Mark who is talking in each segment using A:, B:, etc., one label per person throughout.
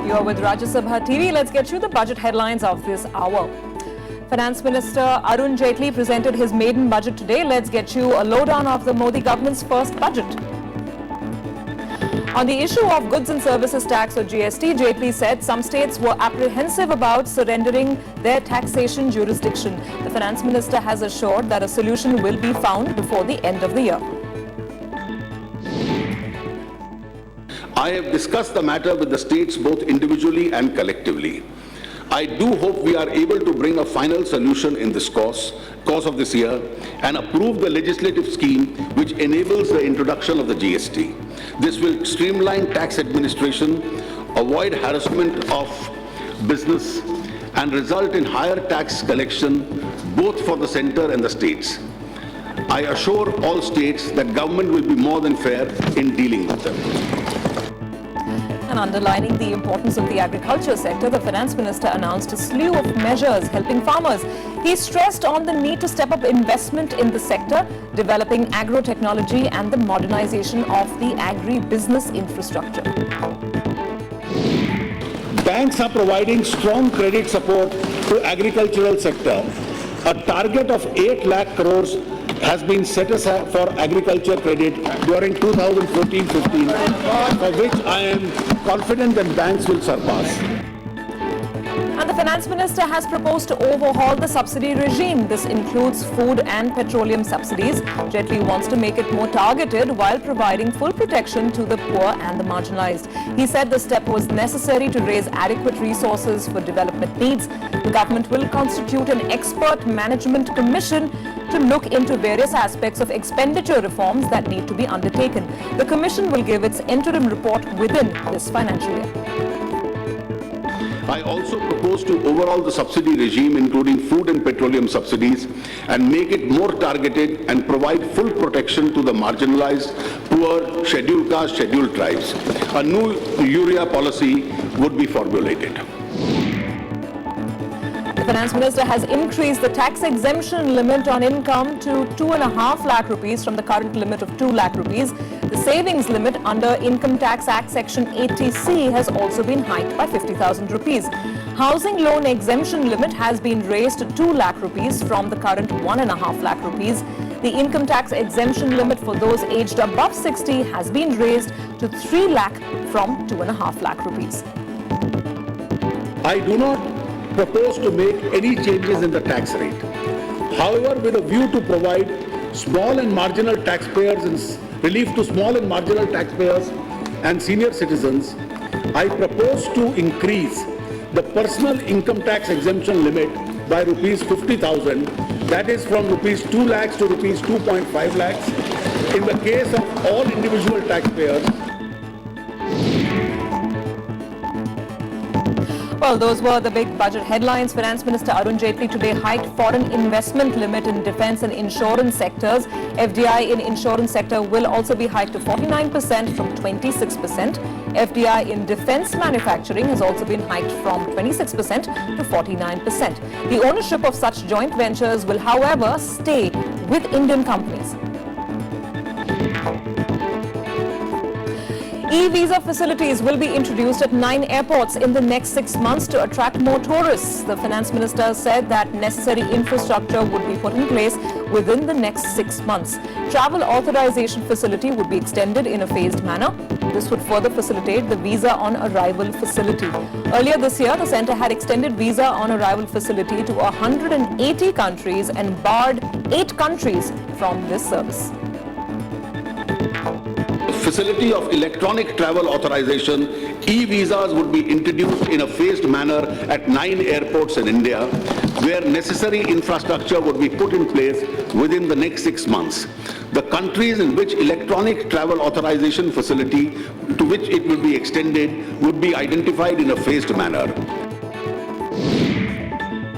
A: You're with Rajya Sabha TV. Let's get you the budget headlines of this hour. Finance Minister Arun Jaitley presented his maiden budget today. Let's get you a lowdown of the Modi government's first budget. On the issue of goods and services tax or GST, Jaitley said some states were apprehensive about surrendering their taxation jurisdiction. The Finance Minister has assured that a solution will be found before the end of the year.
B: I have discussed the matter with the states both individually and collectively. I do hope we are able to bring a final solution in this course of this year and approve the legislative scheme which enables the introduction of the GST. This will streamline tax administration, avoid harassment of business, and result in higher tax collection both for the centre and the states. I assure all states that government will be more than fair in dealing with them.
A: And underlining the importance of the agriculture sector, the Finance Minister announced a slew of measures helping farmers. He stressed on the need to step up investment in the sector, developing agro-technology and the modernization of the agri-business infrastructure.
C: Banks are providing strong credit support to agricultural sector. A target of 8 lakh crores has been set aside for agriculture credit during 2014-15, for which I am confident that banks will surpass.
A: And the Finance Minister has proposed to overhaul the subsidy regime. This includes food and petroleum subsidies. Jaitley wants to make it more targeted while providing full protection to the poor and the marginalized. He said the step was necessary to raise adequate resources for development needs. The government will constitute an expert management commission to look into various aspects of expenditure reforms that need to be undertaken. The commission will give its interim report within this financial year.
B: I also propose to overhaul the subsidy regime, including food and petroleum subsidies, and make it more targeted and provide full protection to the marginalized, poor, scheduled caste, scheduled tribes. A new urea policy would be formulated.
A: The Finance Minister has increased the tax exemption limit on income to 2.5 lakh rupees from the current limit of 2 lakh rupees. The savings limit under Income Tax Act Section 80C has also been hiked by 50,000 rupees. Housing loan exemption limit has been raised to 2 lakh rupees from the current 1.5 lakh rupees. The income tax exemption limit for those aged above 60 has been raised to 3 lakh from 2.5 lakh rupees.
C: I do not propose to make any changes in the tax rate. However, with a view to provide small and marginal taxpayers and relief to small and marginal taxpayers and senior citizens, I propose to increase the personal income tax exemption limit by rupees 50,000, that is from rupees 2 lakhs to rupees 2.5 lakhs in the case of all individual taxpayers.
A: Well, those were the big budget headlines. Finance Minister Arun Jaitley today hiked foreign investment limit in defence and insurance sectors. FDI in insurance sector will also be hiked to 49% from 26%. FDI in defence manufacturing has also been hiked from 26% to 49%. The ownership of such joint ventures will, however, stay with Indian companies. E-visa facilities will be introduced at 9 airports in the next 6 months to attract more tourists. The Finance Minister said that necessary infrastructure would be put in place within the next 6 months. Travel authorization facility would be extended in a phased manner. This would further facilitate the visa on arrival facility. Earlier this year, the centre had extended visa on arrival facility to 180 countries and barred 8 countries from this service.
B: Facility of electronic travel authorization, e-visas would be introduced in a phased manner at 9 airports in India, where necessary infrastructure would be put in place within the next 6 months. The countries in which electronic travel authorization facility to which it will be extended would be identified in a phased manner.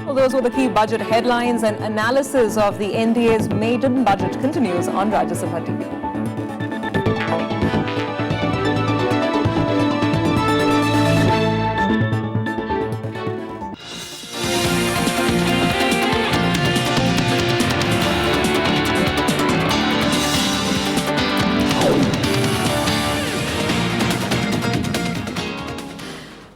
A: Well, those were the key budget headlines, and analysis of the NDA's maiden budget continues on Rajya Sabha TV.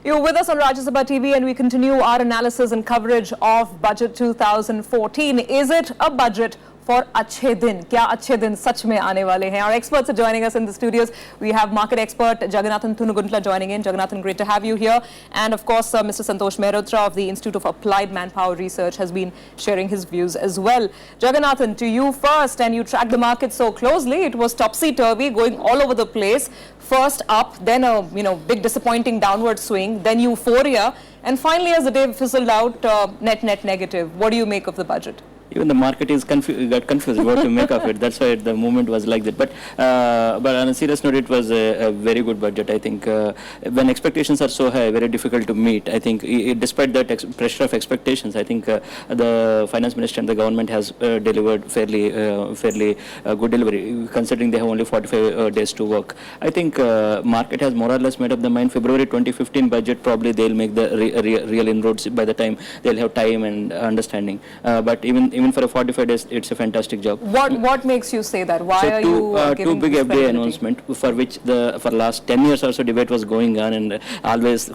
A: You're with us on Rajya Sabha TV and we continue our analysis and coverage of Budget 2014. Is it a budget for अच्छे दिन? क्या अच्छे दिन सच में आने वाले हैं? Our experts are joining us in the studios. We have market expert Jagannathan Thunuguntla joining in. Jagannathan, great to have you here. And of course, Mr. Santosh Mehrotra of the Institute of Applied Manpower Research has been sharing his views as well. Jagannathan, to you first, and you track the market so closely. It was topsy-turvy, going all over the place. First up, then a big disappointing downward swing, then euphoria, and finally as the day fizzled out, net negative. What do you make of the budget?
D: Even the market is got confused what to make of it. That's why the movement was like that. But on a serious note, it was a very good budget. I think when expectations are so high, very difficult to meet. I think despite that pressure of expectations, I think the finance minister and the government has delivered fairly good delivery, considering they have only 45 days to work. I think market has more or less made up the mind. February 2015 budget, probably they'll make the real inroads by the time they'll have time and understanding. But even for a 45 days, it's a fantastic job.
A: What makes you say that? Why are you giving
D: two big FDA announcement for which for last 10 years or so debate was going on, and always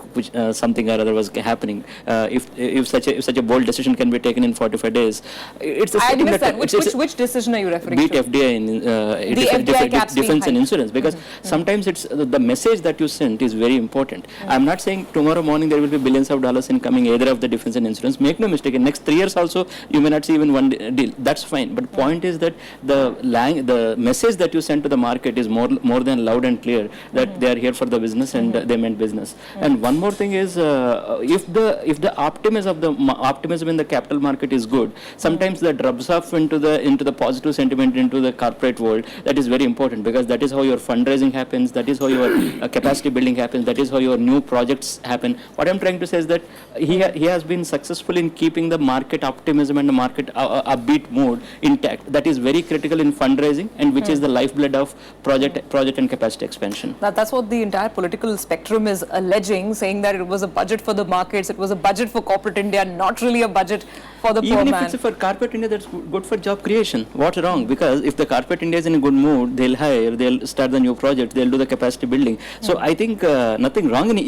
D: something or other was happening. If such a bold decision can be taken in 45 days, it's a
A: I missed that. Which decision are you referring
D: beat
A: to?
D: FDA in defense and insurance, because sometimes it's the message that you send is very important. I'm not saying tomorrow morning there will be billions of dollars incoming either of the defense and insurance. Make no mistake, in next 3 years also you may not see even one deal. That's fine. But point is that the message that you send to the market is more than loud and clear that they are here for the business and they meant business. And one more thing is if the optimism in the capital market is good, sometimes that rubs off into the positive sentiment into the corporate world. That is very important, because that is how your fundraising happens, that is how your capacity building happens, that is how your new projects happen. What I'm trying to say is that he has been successful in keeping the market optimism and the market upbeat mood intact. That is very critical in fundraising, and which is the lifeblood of project and capacity expansion.
A: That's what the entire political spectrum is alleging, saying that it was a budget for the markets, it was a budget for corporate India, not really a budget for the poor man.
D: Even if it's for corporate India, that's good for job creation. What's wrong? Because if the corporate India is in a good mood, they'll hire, they'll start the new project, they'll do the capacity building. So I think nothing wrong in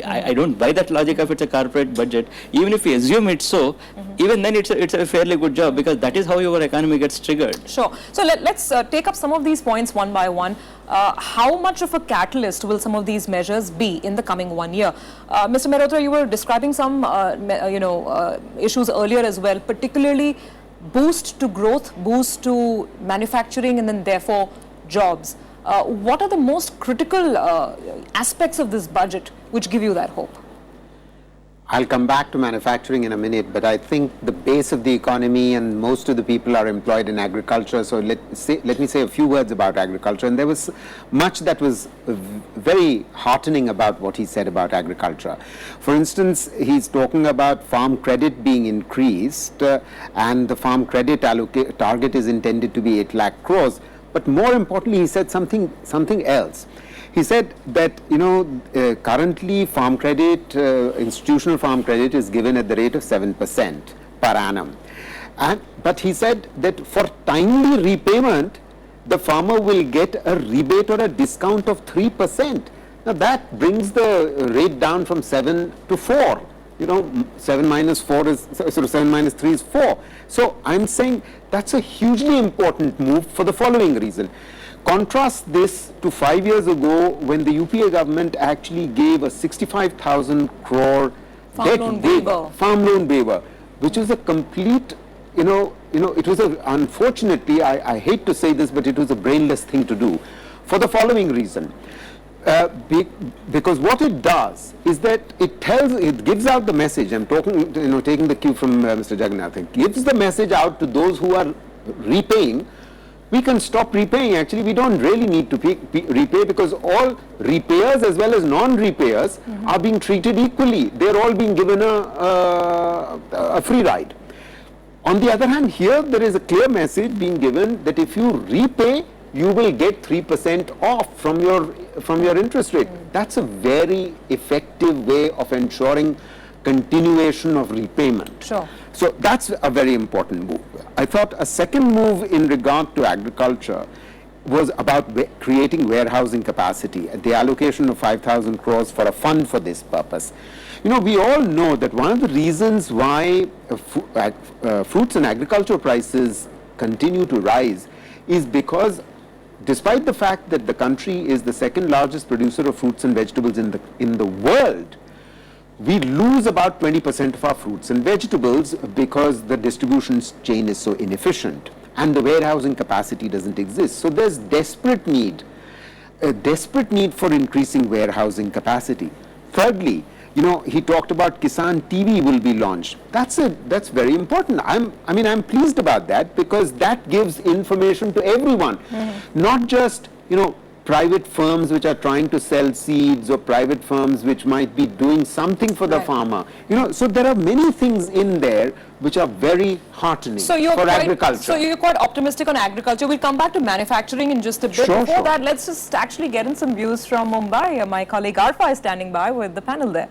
D: I don't buy that logic of it's a corporate budget. Even if we assume it's so, even then it's a fairly good job, because that is how your economy gets triggered.
A: Sure. So let's take up some of these points one by one. How much of a catalyst will some of these measures be in the coming 1 year? Mr. Mehrotra, you were describing some issues earlier as well, particularly boost to growth, boost to manufacturing, and then therefore jobs. What are the most critical aspects of this budget which give you that hope?
E: I'll come back to manufacturing in a minute, but I think the base of the economy and most of the people are employed in agriculture. So let me say a few words about agriculture. And there was much that was very heartening about what he said about agriculture. For instance, he's talking about farm credit being increased, and the farm credit target is intended to be 8 lakh crores. But more importantly, he said something else. He said that, currently farm credit, institutional farm credit is given at the rate of 7% per annum. But he said that for timely repayment, the farmer will get a rebate or a discount of 3%. Now that brings the rate down from 7 to 4. 7 minus 4 is, 7 minus 3 is 4. So I'm saying that's a hugely important move for the following reason. Contrast this to 5 years ago, when the UPA government actually gave a 65,000 crore farm loan waiver, which is a complete, it was unfortunately, I hate to say this, but it was a brainless thing to do for the following reason. Because what it does is that it gives out the message. I'm taking the cue from Mr. Jagannathan. It gives the message out to those who are repaying. We can stop repaying. Actually, we don't really need to repay, because all repayers as well as non-repayers are being treated equally. They're all being given a free ride. On the other hand, here there is a clear message being given that if you repay, you will get 3% off from your interest rate. That's a very effective way of ensuring continuation of repayment.
A: Sure.
E: So that's a very important move. I thought a second move in regard to agriculture was about creating warehousing capacity, the allocation of 5,000 crores for a fund for this purpose. You know, we all know that one of the reasons why fruits and agricultural prices continue to rise is because despite the fact that the country is the second largest producer of fruits and vegetables in the world, we lose about 20% of our fruits and vegetables because the distribution chain is so inefficient and the warehousing capacity doesn't exist. So there's a desperate need for increasing warehousing capacity. Thirdly, you know, he talked about Kisan TV will be launched. That's very important. I'm pleased about that because that gives information to everyone, not just, you know, private firms which are trying to sell seeds or private firms which might be doing something for the farmer. You know, so there are many things in there which are very heartening for agriculture.
A: So you're quite optimistic on agriculture. We'll come back to manufacturing in just a bit. Before that, let's just actually get in some views from Mumbai. My colleague Arfa is standing by with the panel there.